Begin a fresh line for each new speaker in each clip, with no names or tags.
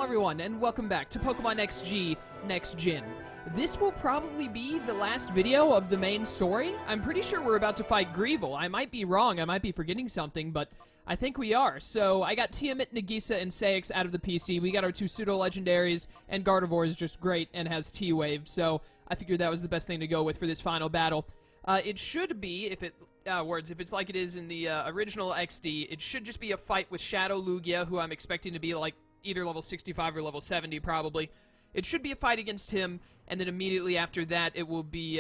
everyone, and welcome back to Pokemon XG Next Gen. This will probably be the last video of the main story. I'm pretty sure we're about to fight Greevil. I might be wrong, I might be forgetting something, but I think we are. So, I got Tiamat, Nagisa, and Saix out of the PC. We got our two pseudo-legendaries, and Gardevoir is just great and has T-Wave, so I figured that was the best thing to go with for this final battle. It should be, if it's like it is in the original XD, it should just be a fight with Shadow Lugia, who I'm expecting to be like either level 65 or level 70 probably. It should be a fight against him, and then immediately after that it will be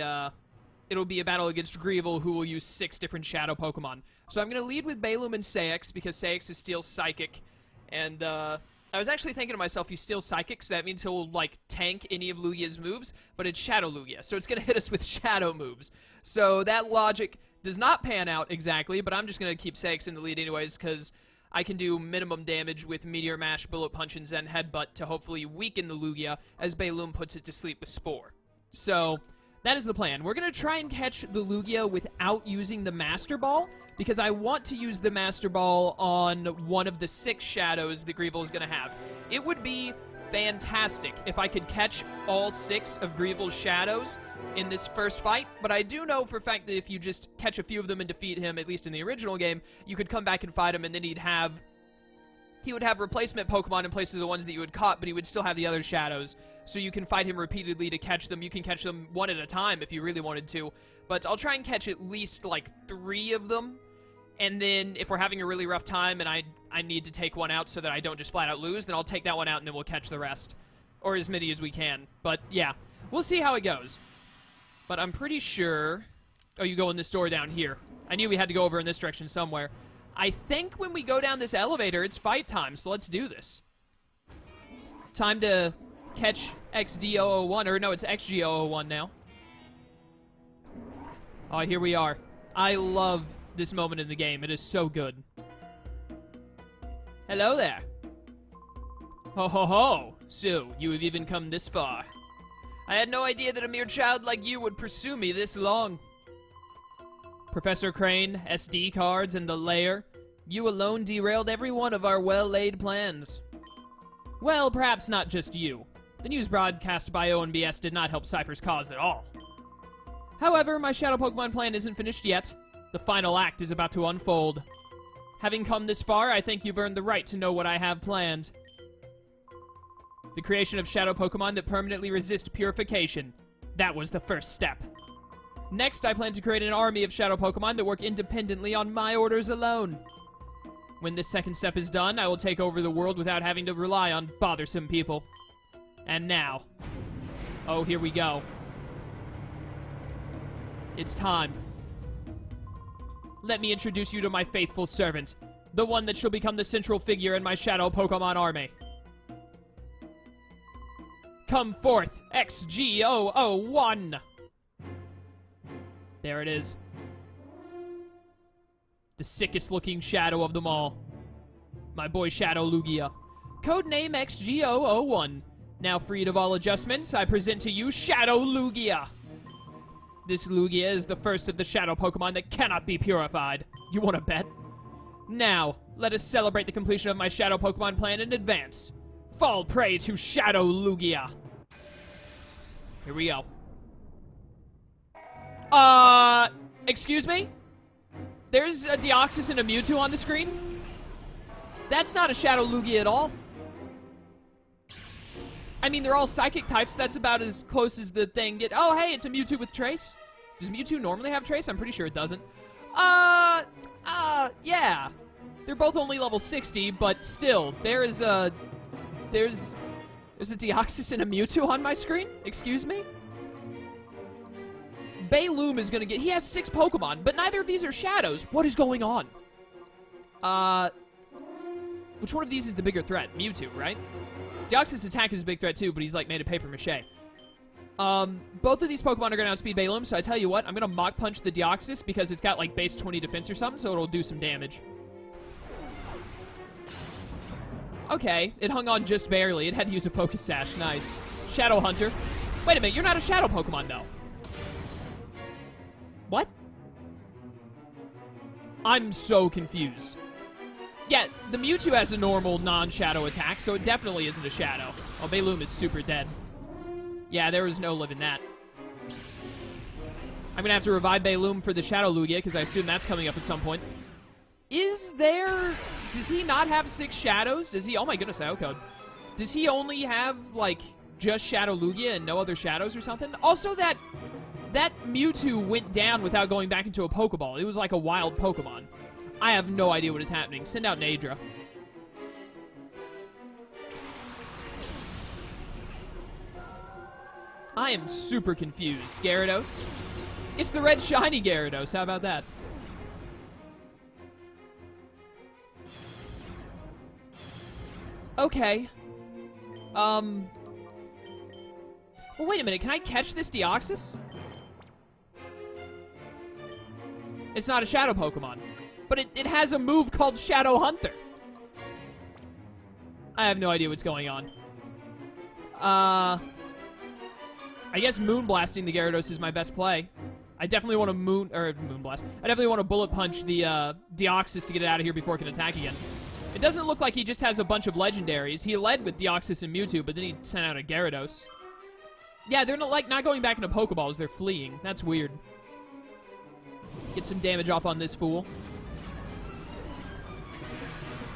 it'll be a battle against Greevil, who will use 6 different Shadow Pokemon. So I'm going to lead with Bailum and Saix, because Saix is Steel Psychic, and I was actually thinking to myself, he's Steel Psychic, so that means he'll, like, tank any of Lugia's moves, but it's Shadow Lugia, so it's going to hit us with Shadow moves. So that logic does not pan out exactly, but I'm just going to keep Saix in the lead anyways, because I can do minimum damage with Meteor Mash, Bullet Punch, and Zen Headbutt to hopefully weaken the Lugia, as Bailum puts it to sleep with Spore. So that is the plan. We're going to try and catch the Lugia without using the Master Ball, because I want to use the Master Ball on one of the 6 shadows that Greevil is going to have. It would be fantastic if I could catch all 6 of Greevil's shadows in this first fight, but I do know for a fact that if you just catch a few of them and defeat him, at least in the original game, you could come back and fight him, and then he would have replacement Pokemon in place of the ones that you had caught, but he would still have the other shadows, so you can fight him repeatedly to catch them. You can catch them one at a time if you really wanted to, but I'll try and catch at least, like, 3 of them, and then if we're having a really rough time and I need to take one out so that I don't just flat out lose, then I'll take that one out and then we'll catch the rest. Or as many as we can. But, yeah, we'll see how it goes. But I'm pretty sure... Oh, you go in this door down here. I knew we had to go over in this direction somewhere. I think when we go down this elevator, it's fight time, so let's do this. Time to catch XD001, or no, it's XG001 now. Oh, here we are. I love this moment in the game. It is so good. Hello there. Ho ho ho. So, you have even come this far. I had no idea that a mere child like you would pursue me this long. Professor Crane, SD cards, and the lair. You alone derailed every one of our well-laid plans. Well, perhaps not just you. The news broadcast by ONBS did not help Cypher's cause at all. However, my Shadow Pokemon plan isn't finished yet. The final act is about to unfold. Having come this far, I think you've earned the right to know what I have planned. The creation of Shadow Pokemon that permanently resist purification. That was the first step. Next, I plan to create an army of Shadow Pokemon that work independently on my orders alone. When this second step is done, I will take over the world without having to rely on bothersome people. And now... Oh, here we go. It's time. Let me introduce you to my faithful servant, the one that shall become the central figure in my Shadow Pokemon army. Come forth, XG001! There it is. The sickest looking shadow of them all. My boy Shadow Lugia. Codename XG001. Now freed of all adjustments, I present to you Shadow Lugia. This Lugia is the first of the Shadow Pokemon that cannot be purified. You want to bet? Now, let us celebrate the completion of my Shadow Pokemon plan in advance. Fall prey to Shadow Lugia. Here we go. Excuse me? There's a Deoxys and a Mewtwo on the screen? That's not a Shadow Lugia at all. I mean, they're all Psychic types. That's about as close as the thing get. Oh, hey, it's a Mewtwo with Trace. Does Mewtwo normally have Trace? I'm pretty sure it doesn't. Yeah. They're both only level 60, but still, there's a Deoxys and a Mewtwo on my screen? Excuse me? Bailum is gonna get... He has 6 Pokemon, but neither of these are Shadows. What is going on? Which one of these is the bigger threat? Mewtwo, right? Deoxys' attack is a big threat too, but he's like made of paper mache. Both of these Pokemon are gonna outspeed Bailum, so I tell you what, I'm gonna Mach Punch the Deoxys because it's got like base 20 defense or something, so it'll do some damage. Okay, it hung on just barely. It had to use a Focus Sash. Nice. Shadow Hunter. Wait a minute, you're not a Shadow Pokemon though. What? I'm so confused. Yeah, the Mewtwo has a normal non-shadow attack, so it definitely isn't a shadow. Oh, Bayloom is super dead. Yeah, there was no living that. I'm gonna have to revive Bayloom for the Shadow Lugia, because I assume that's coming up at some point. Is there... Does he not have 6 shadows? Does he... Oh my goodness, I code. Does he only have, like, just Shadow Lugia and no other shadows or something? Also, that Mewtwo went down without going back into a Pokeball. It was like a wild Pokemon. I have no idea what is happening. Send out Nadra. I am super confused. Gyarados? It's the red shiny Gyarados. How about that? Okay. Well, wait a minute. Can I catch this Deoxys? It's not a Shadow Pokemon. But it has a move called Shadow Hunter. I have no idea what's going on. I guess Moonblasting the Gyarados is my best play. I definitely want to Moonblast. I definitely want to Bullet Punch the Deoxys to get it out of here before it can attack again. It doesn't look like he just has a bunch of legendaries. He led with Deoxys and Mewtwo, but then he sent out a Gyarados. Yeah, they're not going back into Pokeballs. They're fleeing. That's weird. Get some damage off on this fool.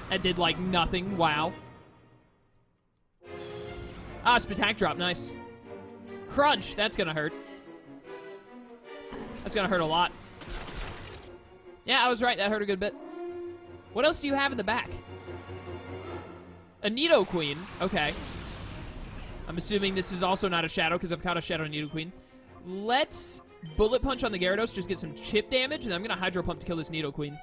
That did, like, nothing. Wow. Ah, Spatak Drop. Nice. Crunch. That's gonna hurt. That's gonna hurt a lot. Yeah, I was right. That hurt a good bit. What else do you have in the back? A Nidoqueen. Okay. I'm assuming this is also not a Shadow because I've caught a Shadow Nidoqueen. Let's Bullet Punch on the Gyarados, just get some chip damage, and I'm gonna Hydro Pump to kill this Nidoqueen.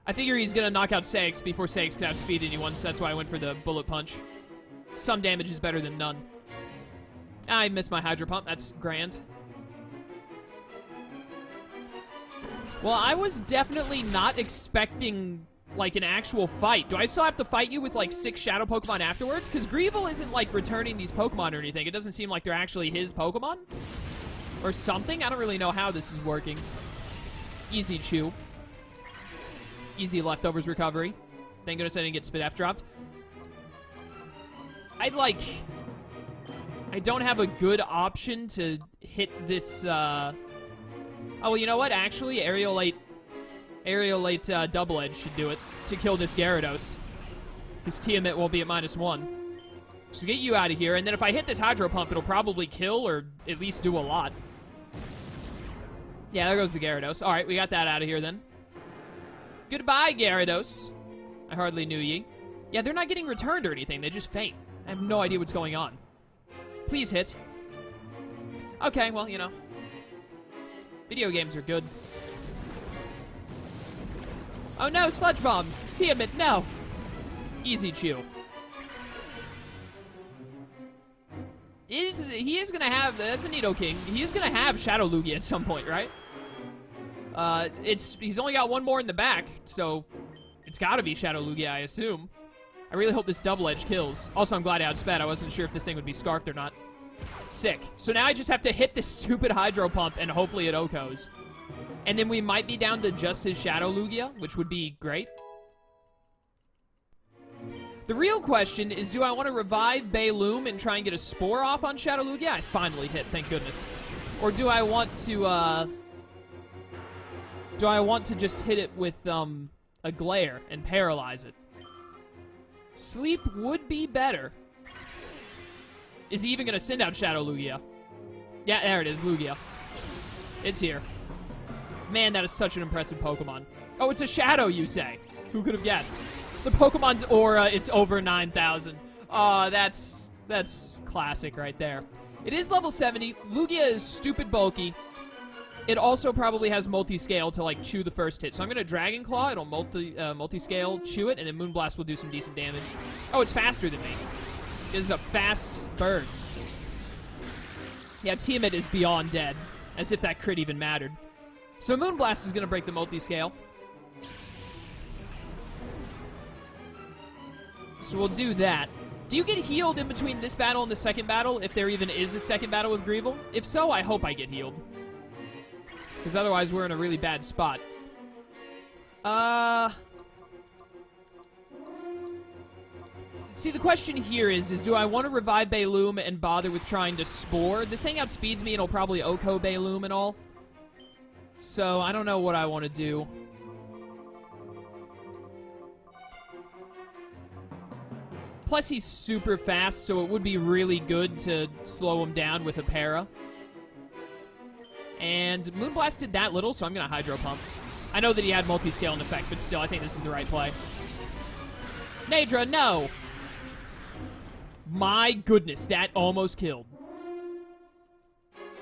I figure he's gonna knock out Saix before Saix can outspeed anyone, so that's why I went for the Bullet Punch. Some damage is better than none. I missed my Hydro Pump. That's grand. Well, I was definitely not expecting, like, an actual fight. Do I still have to fight you with, like, 6 Shadow Pokemon afterwards? Because Greevil isn't, like, returning these Pokemon or anything. It doesn't seem like they're actually his Pokemon. Or something. I don't really know how this is working. Easy Chew. Easy Leftovers recovery. Thank goodness I didn't get Spit F dropped. I don't have a good option to hit this, Oh, well, you know what? Actually, Aerialate Double Edge should do it to kill this Gyarados. His Tiamat won't be at -1. So get you out of here, and then if I hit this Hydro Pump, it'll probably kill or at least do a lot. Yeah, there goes the Gyarados. All right, we got that out of here then. Goodbye, Gyarados. I hardly knew ye. Yeah, they're not getting returned or anything. They just faint. I have no idea what's going on. Please hit. Okay, well, you know. Video games are good. Oh no, Sludge Bomb! Tiamat, no! Easy Chew. He is gonna have, that's a Nidoking. He is gonna have Shadow Lugia at some point, right? He's only got one more in the back, so it's gotta be Shadow Lugia, I assume. I really hope this Double Edge kills. Also, I'm glad I outsped. I wasn't sure if this thing would be Scarfed or not. Sick. So now I just have to hit this stupid Hydro Pump, and hopefully it OHKOs. And then we might be down to just his Shadow Lugia, which would be great. The real question is, do I want to revive Bayloom and try and get a Spore off on Shadow Lugia? I finally hit, thank goodness. Or do I want to just hit it with a Glare and paralyze it? Sleep would be better. Is he even going to send out Shadow Lugia? Yeah, there it is, Lugia. It's here. Man, that is such an impressive Pokemon. Oh, it's a Shadow, you say? Who could have guessed? The Pokemon's Aura, it's over 9,000. Oh, that's classic right there. It is level 70. Lugia is stupid bulky. It also probably has multi-scale to, like, chew the first hit. So I'm going to Dragon Claw. It'll multi-scale, chew it, and then Moonblast will do some decent damage. Oh, it's faster than me. It is a fast bird. Yeah, Tiamat is beyond dead. As if that crit even mattered. So Moonblast is going to break the multi-scale. So we'll do that. Do you get healed in between this battle and the second battle, if there even is a second battle with Greevil? If so, I hope I get healed. Because otherwise we're in a really bad spot. See, the question here is do I want to revive Bayloom and bother with trying to Spore? This thing outspeeds me and it'll probably Oko Bayloom and all. So, I don't know what I want to do. Plus, he's super fast, so it would be really good to slow him down with a para. And Moonblast did that little, so I'm going to Hydro Pump. I know that he had multi-scale in effect, but still, I think this is the right play. Nadra, no! My goodness, that almost killed.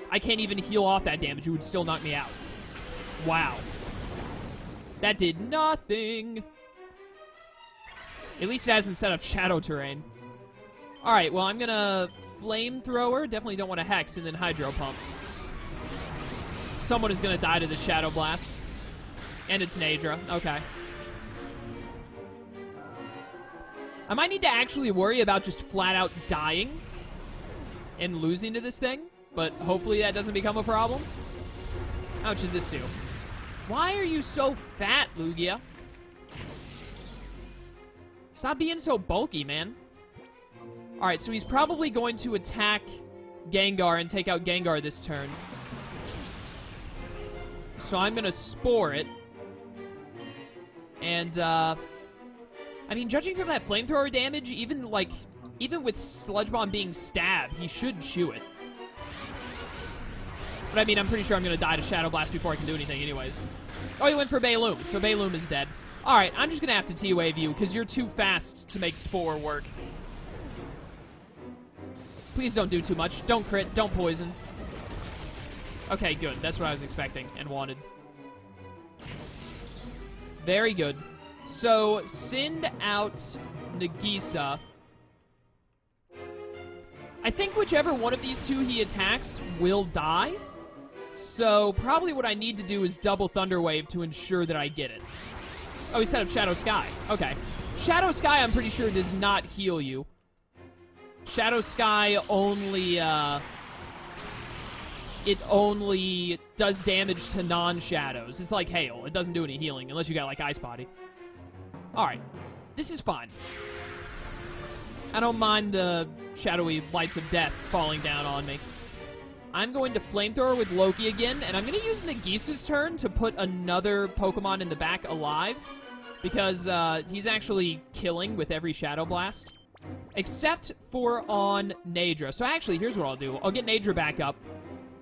I can't even heal off that damage. It would still knock me out. Wow. That did nothing. At least it hasn't set up Shadow Terrain. Alright, well, I'm gonna Flamethrower. Definitely don't want to Hex, and then Hydro Pump. Someone is gonna die to the Shadow Blast. And it's Nadra. Okay. I might need to actually worry about just flat out dying and losing to this thing, but hopefully that doesn't become a problem. How much does this do? Why are you so fat, Lugia? Stop being so bulky, man. Alright, so he's probably going to attack Gengar and take out Gengar this turn. So I'm going to Spore it. And, I mean, judging from that Flamethrower damage, even with Sludge Bomb being stabbed, he should chew it. But I mean, I'm pretty sure I'm going to die to Shadow Blast before I can do anything anyways. Oh, he went for Bayloom, so Bayloom is dead. Alright, I'm just going to have to T-Wave you, because you're too fast to make Spore work. Please don't do too much. Don't crit, don't poison. Okay, good. That's what I was expecting and wanted. Very good. So, send out Nagisa. I think whichever one of these two he attacks will die. So, probably what I need to do is double Thunder Wave to ensure that I get it. Oh, he set up Shadow Sky. Okay. Shadow Sky, I'm pretty sure, does not heal you. Shadow Sky only, it only does damage to non-shadows. It's like Hail. It doesn't do any healing, unless you got, like, Ice Body. Alright. This is fine. I don't mind the shadowy lights of death falling down on me. I'm going to Flamethrower with Loki again, and I'm going to use Nagisa's turn to put another Pokemon in the back alive, because he's actually killing with every Shadow Blast, except for on Nadra. So actually, here's what I'll do. I'll get Nadra back up,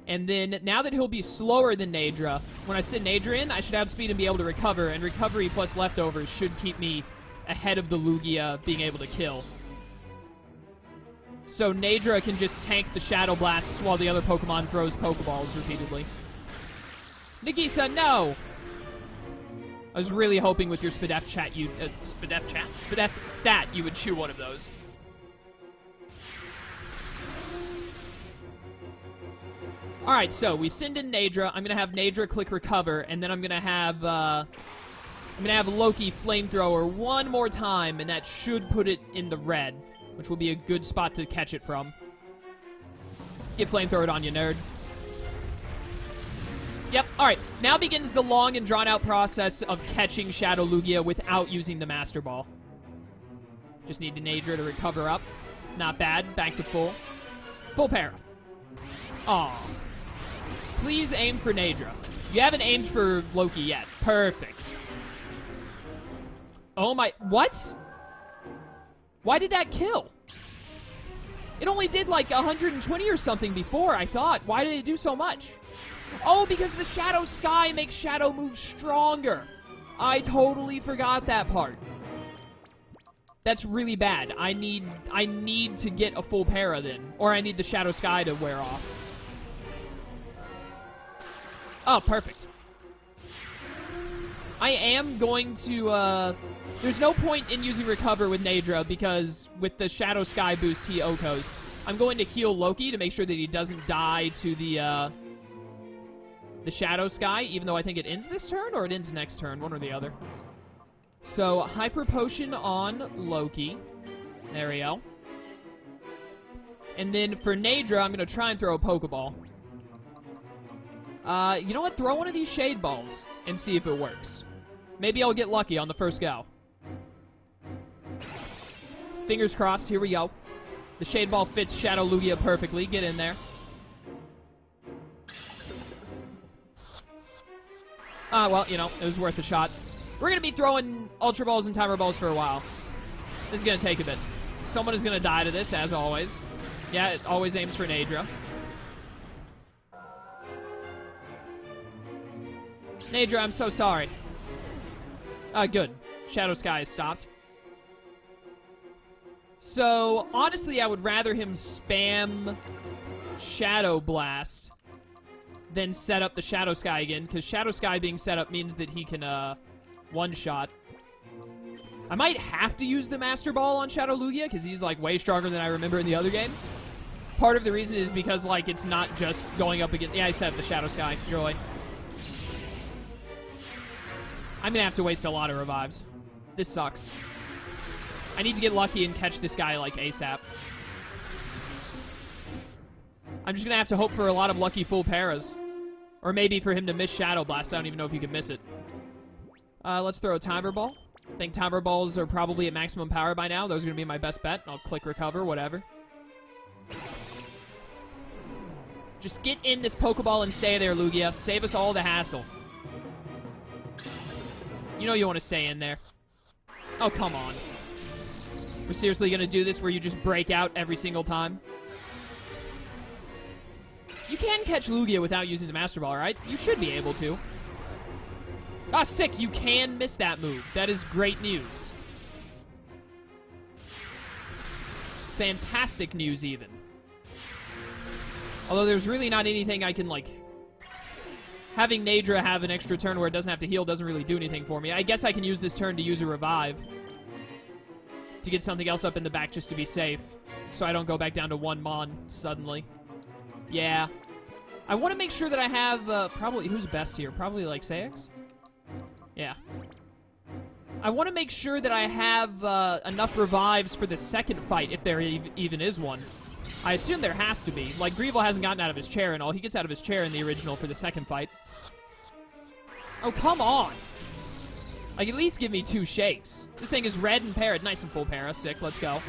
and then now that he'll be slower than Nadra, when I send Nadra in, I should outspeed and be able to recover, and recovery plus leftovers should keep me ahead of the Lugia being able to kill. So Nadra can just tank the Shadow Blasts while the other Pokemon throws Pokeballs repeatedly. Nagisa, no! I was really hoping with your Spadef chat you... Spadef stat you would chew one of those. Alright, so we send in Nadra. I'm gonna have Nadra click Recover, and then I'm gonna have Loki Flamethrower one more time, and that should put it in the red, which will be a good spot to catch it from. Get Flamethrowered on you, nerd. Yep, alright. Now begins the long and drawn-out process of catching Shadow Lugia without using the Master Ball. Just need Nadra to recover up. Not bad. Back to full. Full para. Aw. Please aim for Nadra. You haven't aimed for Loki yet. Perfect. Oh my... What? Why did that kill? It only did like 120 or something before, I thought. Why did it do so much? Oh, because the Shadow Sky makes Shadow move stronger. I totally forgot that part. That's really bad. I need to get a full para then. Or I need the Shadow Sky to wear off. Oh, perfect. I am going to, there's no point in using Recover with Nadra because with the Shadow Sky boost he Okos. I'm going to heal Loki to make sure that he doesn't die to the Shadow Sky, even though I think it ends this turn or it ends next turn, one or the other. So, Hyper Potion on Loki. There we go. And then for Nadra, I'm going to try and throw a Pokeball. You know what? Throw one of these Shade Balls and see if it works. Maybe I'll get lucky on the first go. Fingers crossed. Here we go. The Shade Ball fits Shadow Lugia perfectly. Get in there. Well, you know, it was worth a shot. We're going to be throwing Ultra Balls and Timer Balls for a while. This is going to take a bit. Someone is going to die to this, as always. Yeah, it always aims for Nadra. Nadra, I'm so sorry. Good. Shadow Sky has stopped. So, honestly, I would rather him spam Shadow Blast than set up the Shadow Sky again, because Shadow Sky being set up means that he can, one-shot. I might have to use the Master Ball on Shadow Lugia, because he's, like, way stronger than I remember in the other game. Part of the reason is because, like, it's not just going up against... Yeah, I set up the Shadow Sky. You're right. I'm gonna have to waste a lot of revives. This sucks. I need to get lucky and catch this guy, like, ASAP. I'm just gonna have to hope for a lot of lucky full paras. Or maybe for him to miss Shadow Blast. I don't even know if you can miss it. Let's throw a Timer Ball. I think Timer Balls are probably at maximum power by now. Those are gonna be my best bet. I'll click recover, whatever. Just get in this Pokeball and stay there, Lugia. Save us all the hassle. You know you want to stay in there. Oh, come on. We're seriously going to do this where you just break out every single time? You can catch Lugia without using the Master Ball, right? You should be able to. Ah, sick. You can miss that move. That is great news. Fantastic news, even. Although there's really not anything I can, like... Having Nadra have an extra turn where it doesn't have to heal doesn't really do anything for me. I guess I can use this turn to use a revive. To get something else up in the back just to be safe. So I don't go back down to 1 Mon suddenly. Yeah. I want to make sure that I have, probably... Who's best here? Probably, like, Saix? Yeah. I want to make sure that I have enough revives for the second fight, if there even is one. I assume there has to be. Like, Greevil hasn't gotten out of his chair and all. He gets out of his chair in the original for the second fight. Oh, come on! Like, at least give me 2 shakes. This thing is red and parrot. Nice and full para. Sick. Let's go.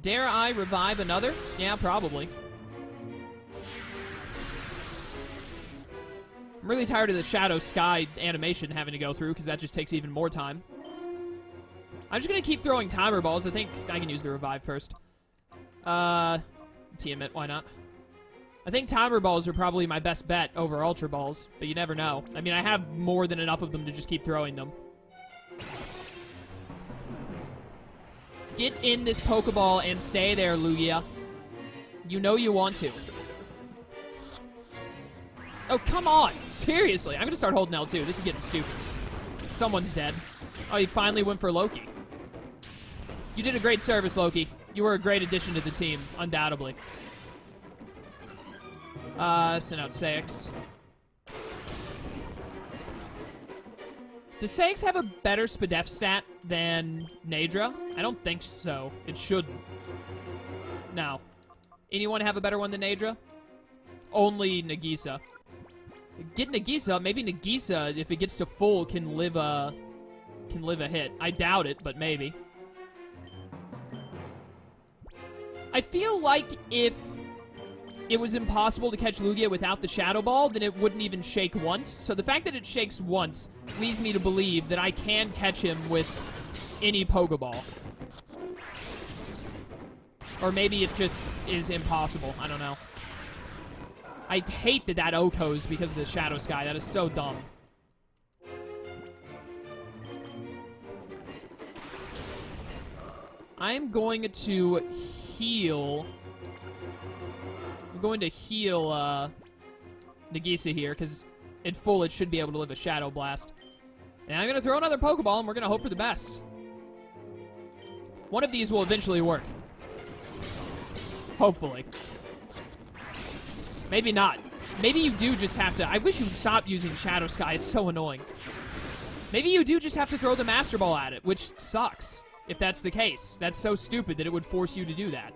Dare I revive another? Yeah, probably. I'm really tired of the Shadow Sky animation having to go through, because that just takes even more time. I'm just going to keep throwing Timer Balls. I think I can use the revive first. TM it. Why not? I think Timer Balls are probably my best bet over Ultra Balls, but you never know. I mean, I have more than enough of them to just keep throwing them. Get in this Pokeball and stay there, Lugia. You know you want to. Oh, come on! Seriously, I'm going to start holding L2. This is getting stupid. Someone's dead. Oh, he finally went for Loki. You did a great service, Loki. You were a great addition to the team, undoubtedly. Send out Saix. Does Saix have a better Spadef stat than Nadra? I don't think so. It shouldn't. No. Anyone have a better one than Nadra? Only Nagisa. Get Nagisa. Maybe Nagisa, if it gets to full, can live a hit. I doubt it, but maybe. I feel like if it was impossible to catch Lugia without the Shadow Ball, then it wouldn't even shake once. So the fact that it shakes once leads me to believe that I can catch him with any Pokeball. Or maybe it just is impossible. I don't know. I hate that that Oko's because of the Shadow Sky. That is so dumb. I'm going to heal... I'm going to heal Nagisa here, because in full it should be able to live a Shadow Blast. And I'm going to throw another Pokeball, and we're going to hope for the best. One of these will eventually work. Hopefully. Maybe not. Maybe you do just have to... I wish you would stop using Shadow Sky. It's so annoying. Maybe you do just have to throw the Master Ball at it, which sucks, if that's the case. That's so stupid that it would force you to do that.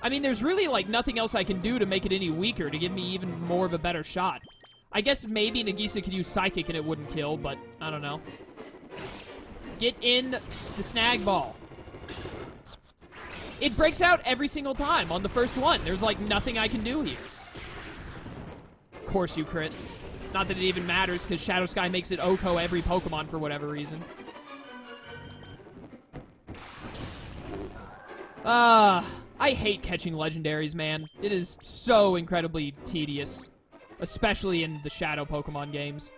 I mean, there's really, like, nothing else I can do to make it any weaker, to give me even more of a better shot. I guess maybe Nagisa could use Psychic and it wouldn't kill, but I don't know. Get in the snag ball. It breaks out every single time on the first one. There's, like, nothing I can do here. Of course you crit. Not that it even matters, because Shadow Sky makes it Oko every Pokemon for whatever reason. I hate catching legendaries, man. It is so incredibly tedious. Especially in the Shadow Pokemon games.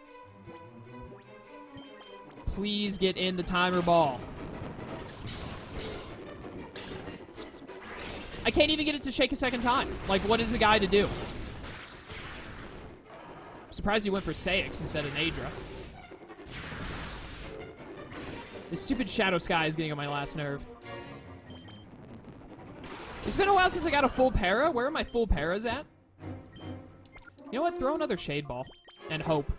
Please get in the timer ball. I can't even get it to shake a second time. Like, what is the guy to do? I'm surprised he went for Saix instead of Nadra. This stupid Shadow Sky is getting on my last nerve. It's been a while since I got a full para. Where are my full paras at? You know what? Throw another Shade Ball. And hope.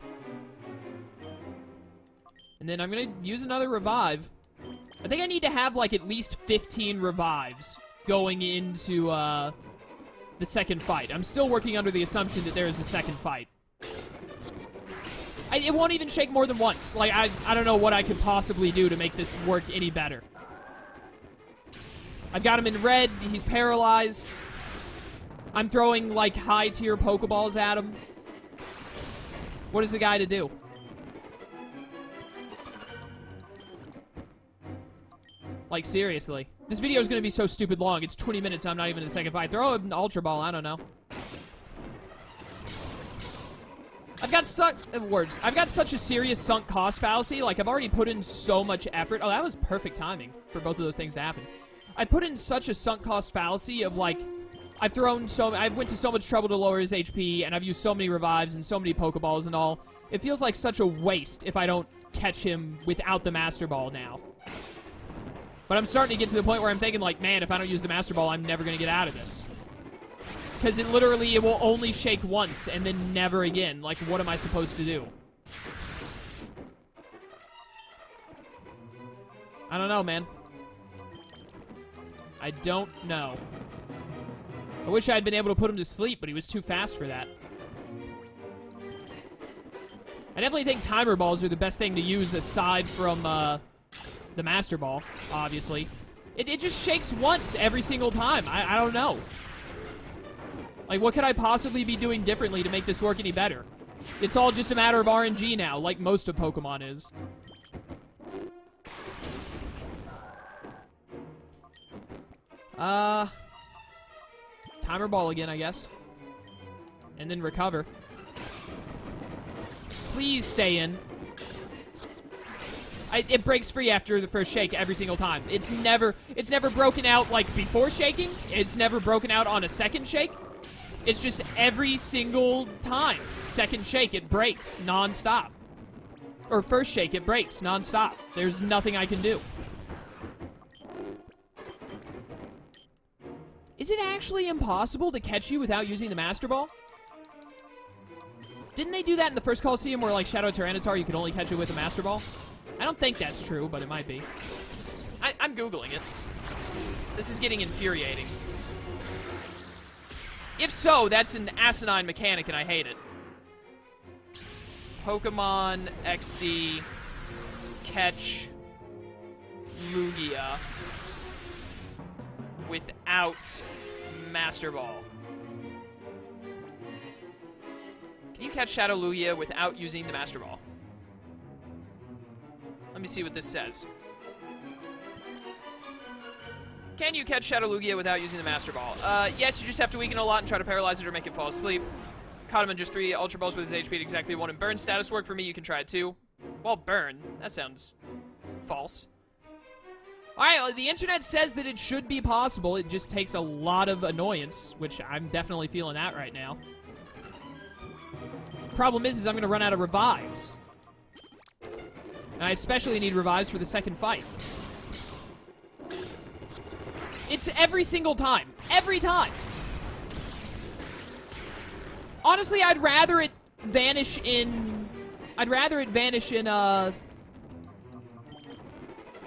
And then I'm going to use another Revive. I think I need to have, like, at least 15 Revives going into, the second fight. I'm still working under the assumption that there is a second fight. It won't even shake more than once. Like, I don't know what I could possibly do to make this work any better. I've got him in red. He's paralyzed. I'm throwing, like, high-tier Pokeballs at him. What is the guy to do? Like, seriously. This video is going to be so stupid long. It's 20 minutes and I'm not even in the second fight. Throw an Ultra Ball. I don't know. I've got such a serious sunk cost fallacy. Like, I've already put in so much effort. Oh, that was perfect timing for both of those things to happen. I put in such a sunk cost fallacy of, like, I went to so much trouble to lower his HP, and I've used so many revives and so many Pokeballs and all. It feels like such a waste if I don't catch him without the Master Ball now. But I'm starting to get to the point where I'm thinking, like, man, if I don't use the Master Ball, I'm never going to get out of this. Because it will only shake once and then never again. Like, what am I supposed to do? I don't know, man. I don't know. I wish I had been able to put him to sleep, but he was too fast for that. I definitely think Timer Balls are the best thing to use aside from, the Master Ball, obviously. It just shakes once every single time. I don't know. Like, what could I possibly be doing differently to make this work any better? It's all just a matter of RNG now, like most of Pokemon is. Timer Ball again, I guess. And then recover. Please stay in. It breaks free after the first shake every single time. It's never broken out, like, before shaking. It's never broken out on a second shake. It's just every single time. Second shake, it breaks non-stop. Or first shake, it breaks non-stop. There's nothing I can do. Is it actually impossible to catch you without using the Master Ball? Didn't they do that in the first Colosseum where, like, Shadow Tyranitar, you could only catch it with a Master Ball? I don't think that's true, but it might be. I'm Googling it. This is getting infuriating. If so, that's an asinine mechanic, and I hate it. Pokemon XD catch Lugia without Master Ball. Can you catch Shadow Lugia without using the Master Ball? Let me see what this says. Can you catch Shadow Lugia without using the Master Ball? Yes, you just have to weaken a lot and try to paralyze it or make it fall asleep. Caught him in just 3 Ultra Balls with his HP at exactly 1 and burn status work for me. You can try it too. Well, burn. That sounds false. Alright, the internet says that it should be possible. It just takes a lot of annoyance, which I'm definitely feeling that right now. Problem is I'm going to run out of revives. And I especially need revives for the second fight. It's every single time. Every time. Honestly, I'd rather it vanish in...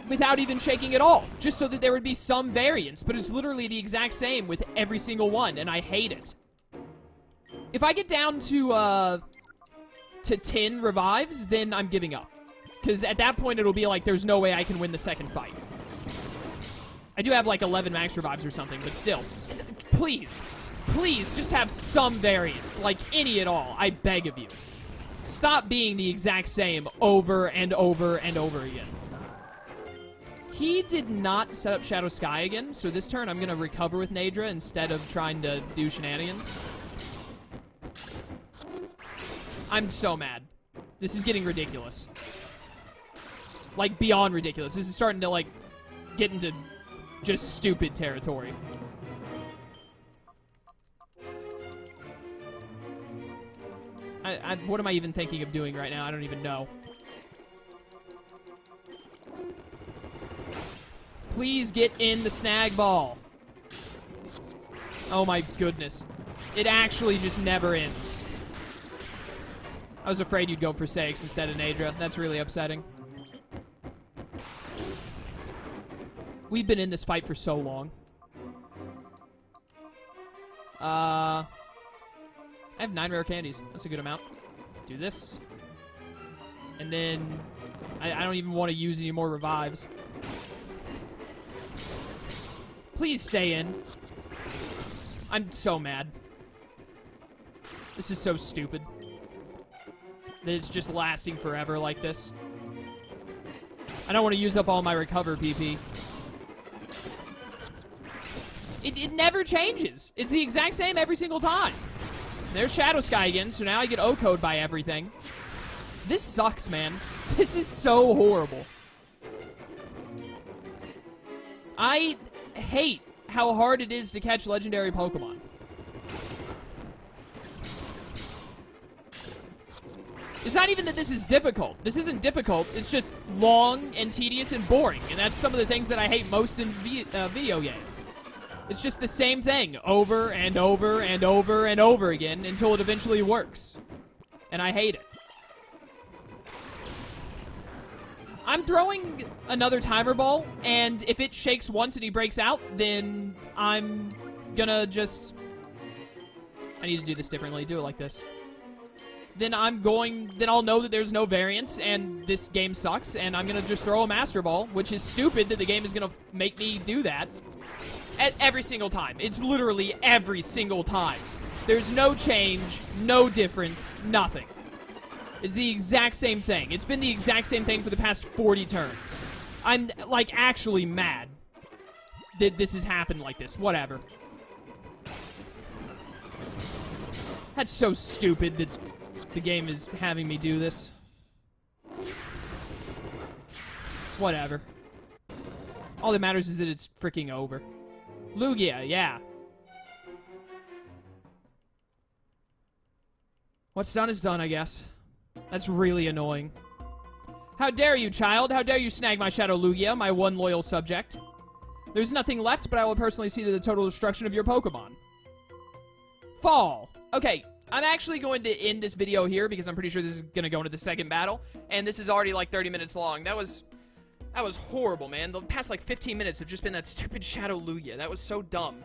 without even shaking at all. Just so that there would be some variance. But it's literally the exact same with every single one, and I hate it. If I get down to, to 10 revives, then I'm giving up. Because at that point, it'll be like, there's no way I can win the second fight. I do have like 11 max revives or something, but still. Please, please just have some variance, like any at all, I beg of you. Stop being the exact same over and over and over again. He did not set up Shadow Sky again, so this turn I'm going to recover with Nadra instead of trying to do shenanigans. I'm so mad. This is getting ridiculous. Like, beyond ridiculous. This is starting to, like, get into just stupid territory. What am I even thinking of doing right now? I don't even know. Please get in the snag ball. Oh my goodness. It actually just never ends. I was afraid you'd go for Sakes instead of Nadra. That's really upsetting. We've been in this fight for so long. I have 9 rare candies. That's a good amount. Do this. And then I don't even want to use any more revives. Please stay in. I'm so mad. This is so stupid. That it's just lasting forever like this. I don't want to use up all my recover PP. It never changes. It's the exact same every single time. There's Shadow Sky again, so now I get O-code by everything. This sucks, man. This is so horrible. I hate how hard it is to catch legendary Pokemon. It's not even that this is difficult. This isn't difficult. It's just long and tedious and boring. And that's some of the things that I hate most in video games. It's just the same thing over and over and over and over again until it eventually works. And I hate it. I'm throwing another timer ball, and if it shakes once and he breaks out, then I'm gonna just... I need to do this differently. Do it like this. Then I'll know that there's no variance, and this game sucks, and I'm gonna just throw a Master Ball, which is stupid that the game is gonna make me do that. Every single time. It's literally every single time. There's no change, no difference, nothing. It's the exact same thing. It's been the exact same thing for the past 40 turns. I'm, like, actually mad that this has happened like this. Whatever. That's so stupid that the game is having me do this. Whatever. All that matters is that it's freaking over. Lugia, yeah. What's done is done, I guess. That's really annoying. How dare you, child? How dare you snag my Shadow Lugia, my one loyal subject? There's nothing left, but I will personally see to the total destruction of your Pokemon. Fall. Okay, I'm actually going to end this video here because I'm pretty sure this is going to go into the second battle. And this is already like 30 minutes long. That was horrible, man. The past, like, 15 minutes have just been that stupid Shadow Lugia. That was so dumb.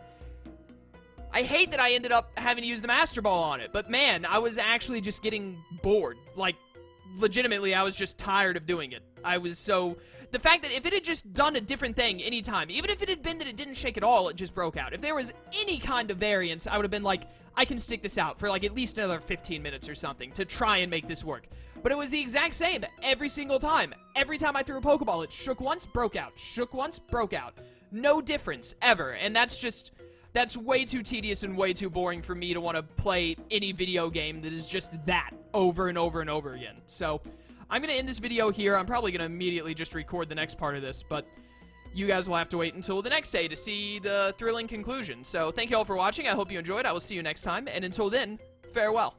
I hate that I ended up having to use the Master Ball on it, but, man, I was actually just getting bored. Like, legitimately, I was just tired of doing it. I was so... The fact that if it had just done a different thing anytime, even if it had been that it didn't shake at all, it just broke out. If there was any kind of variance, I would have been like, I can stick this out for, like, at least another 15 minutes or something to try and make this work. But it was the exact same every single time. Every time I threw a Pokeball, it shook once, broke out. Shook once, broke out. No difference, ever. And that's just... That's way too tedious and way too boring for me to want to play any video game that is just that over and over and over again. So, I'm going to end this video here. I'm probably going to immediately just record the next part of this, but you guys will have to wait until the next day to see the thrilling conclusion. So, thank you all for watching. I hope you enjoyed. I will see you next time, and until then, farewell.